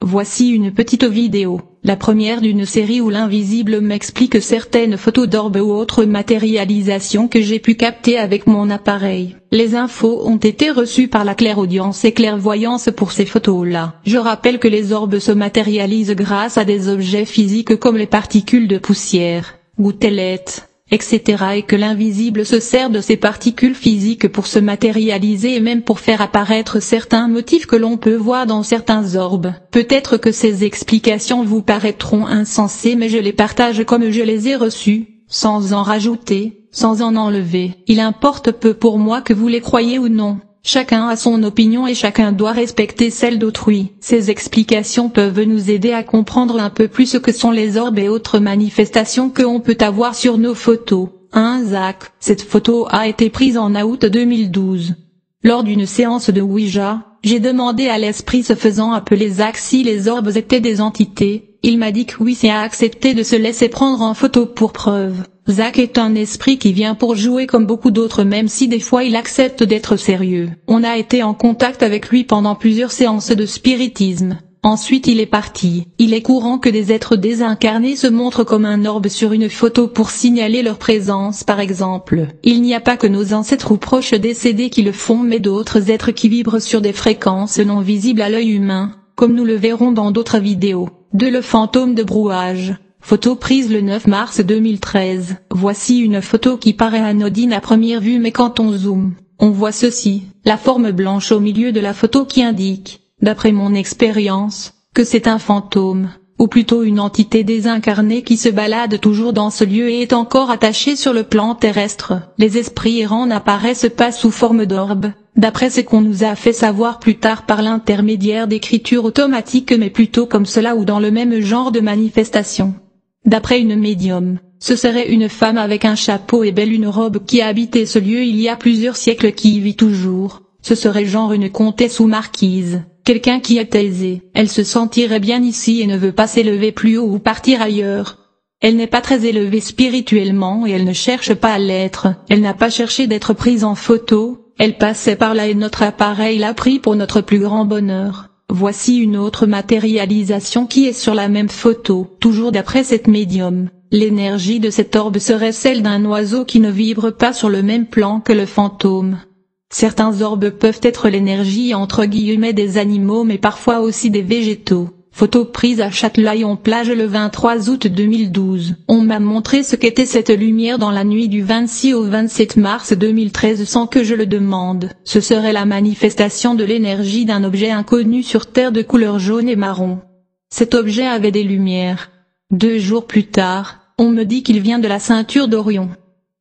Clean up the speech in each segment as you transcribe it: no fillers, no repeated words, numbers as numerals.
Voici une petite vidéo, la première d'une série où l'invisible m'explique certaines photos d'orbes ou autres matérialisations que j'ai pu capter avec mon appareil. Les infos ont été reçues par la clairaudience et clairvoyance pour ces photos-là. Je rappelle que les orbes se matérialisent grâce à des objets physiques comme les particules de poussière, gouttelettes, etc. et que l'invisible se sert de ces particules physiques pour se matérialiser et même pour faire apparaître certains motifs que l'on peut voir dans certains orbes. Peut-être que ces explications vous paraîtront insensées, mais je les partage comme je les ai reçues, sans en rajouter, sans en enlever. Il importe peu pour moi que vous les croyiez ou non. Chacun a son opinion et chacun doit respecter celle d'autrui. Ces explications peuvent nous aider à comprendre un peu plus ce que sont les orbes et autres manifestations que on peut avoir sur nos photos. 1. Zach. Cette photo a été prise en août 2012. Lors d'une séance de Ouija, j'ai demandé à l'esprit se faisant appeler Zach si les orbes étaient des entités. Il m'a dit que oui, et a accepté de se laisser prendre en photo pour preuve. Zach est un esprit qui vient pour jouer comme beaucoup d'autres, même si des fois il accepte d'être sérieux. On a été en contact avec lui pendant plusieurs séances de spiritisme. Ensuite il est parti. Il est courant que des êtres désincarnés se montrent comme un orbe sur une photo pour signaler leur présence par exemple. Il n'y a pas que nos ancêtres ou proches décédés qui le font, mais d'autres êtres qui vibrent sur des fréquences non visibles à l'œil humain, comme nous le verrons dans d'autres vidéos. 2. Le fantôme de Brouage. Photo prise le 9 mars 2013. Voici une photo qui paraît anodine à première vue, mais quand on zoome, on voit ceci, la forme blanche au milieu de la photo qui indique, d'après mon expérience, que c'est un fantôme, ou plutôt une entité désincarnée qui se balade toujours dans ce lieu et est encore attachée sur le plan terrestre. Les esprits errants n'apparaissent pas sous forme d'orbe, d'après ce qu'on nous a fait savoir plus tard par l'intermédiaire d'écriture automatique, mais plutôt comme cela ou dans le même genre de manifestation. D'après une médium, ce serait une femme avec un chapeau et belle une robe qui a habité ce lieu il y a plusieurs siècles, qui y vit toujours. Ce serait genre une comtesse ou marquise, quelqu'un qui est aisé. Elle se sentirait bien ici et ne veut pas s'élever plus haut ou partir ailleurs. Elle n'est pas très élevée spirituellement et elle ne cherche pas à l'être. Elle n'a pas cherché d'être prise en photo, elle passait par là et notre appareil l'a pris pour notre plus grand bonheur. Voici une autre matérialisation qui est sur la même photo, toujours d'après cette médium. L'énergie de cet orbe serait celle d'un oiseau qui ne vibre pas sur le même plan que le fantôme. Certains orbes peuvent être l'énergie entre guillemets des animaux, mais parfois aussi des végétaux. Photo prise à Châtelaillon-Plage le 23 août 2012. On m'a montré ce qu'était cette lumière dans la nuit du 26 au 27 mars 2013 sans que je le demande. Ce serait la manifestation de l'énergie d'un objet inconnu sur Terre de couleur jaune et marron. Cet objet avait des lumières. 2 jours plus tard, on me dit qu'il vient de la ceinture d'Orion.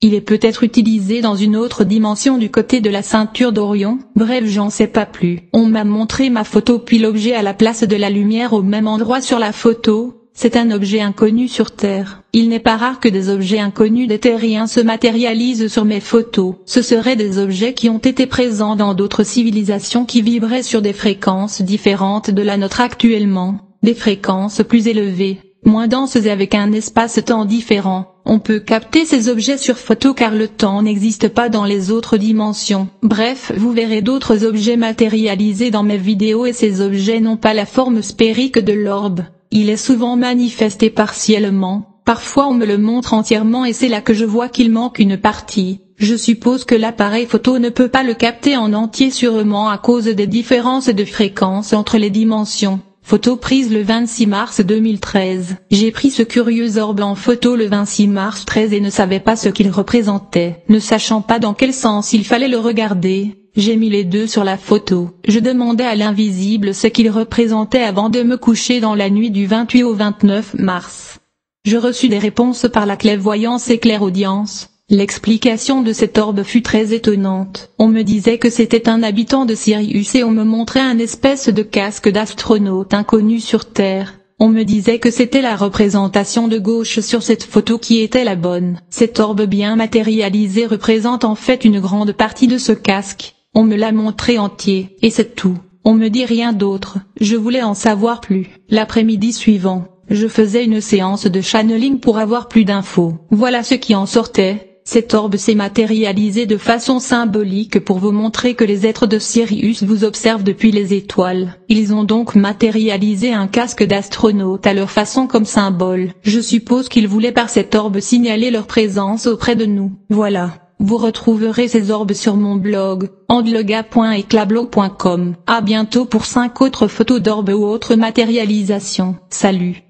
Il est peut-être utilisé dans une autre dimension du côté de la ceinture d'Orion, bref j'en sais pas plus. On m'a montré ma photo puis l'objet à la place de la lumière au même endroit sur la photo, c'est un objet inconnu sur Terre. Il n'est pas rare que des objets inconnus des terriens se matérialisent sur mes photos. Ce seraient des objets qui ont été présents dans d'autres civilisations qui vibraient sur des fréquences différentes de la nôtre actuellement, des fréquences plus élevées, moins denses et avec un espace-temps différent. On peut capter ces objets sur photo car le temps n'existe pas dans les autres dimensions. Bref, vous verrez d'autres objets matérialisés dans mes vidéos et ces objets n'ont pas la forme sphérique de l'orbe. Il est souvent manifesté partiellement, parfois on me le montre entièrement et c'est là que je vois qu'il manque une partie. Je suppose que l'appareil photo ne peut pas le capter en entier sûrement à cause des différences de fréquence entre les dimensions. Photo prise le 26 mars 2013. J'ai pris ce curieux orbe en photo le 26 mars 13 et ne savais pas ce qu'il représentait. Ne sachant pas dans quel sens il fallait le regarder, j'ai mis les deux sur la photo. Je demandais à l'invisible ce qu'il représentait avant de me coucher dans la nuit du 28 au 29 mars. Je reçus des réponses par la clairvoyance et clairaudience. L'explication de cet orbe fut très étonnante. On me disait que c'était un habitant de Sirius et on me montrait un espèce de casque d'astronaute inconnu sur Terre. On me disait que c'était la représentation de gauche sur cette photo qui était la bonne. Cet orbe bien matérialisé représente en fait une grande partie de ce casque. On me l'a montré entier, et c'est tout. On me dit rien d'autre. Je voulais en savoir plus. L'après-midi suivant, je faisais une séance de channeling pour avoir plus d'infos. Voilà ce qui en sortait. Cet orbe s'est matérialisé de façon symbolique pour vous montrer que les êtres de Sirius vous observent depuis les étoiles. Ils ont donc matérialisé un casque d'astronaute à leur façon comme symbole. Je suppose qu'ils voulaient par cet orbe signaler leur présence auprès de nous. Voilà. Vous retrouverez ces orbes sur mon blog, andlega.eclablog.com. À bientôt pour 5 autres photos d'orbes ou autres matérialisations. Salut.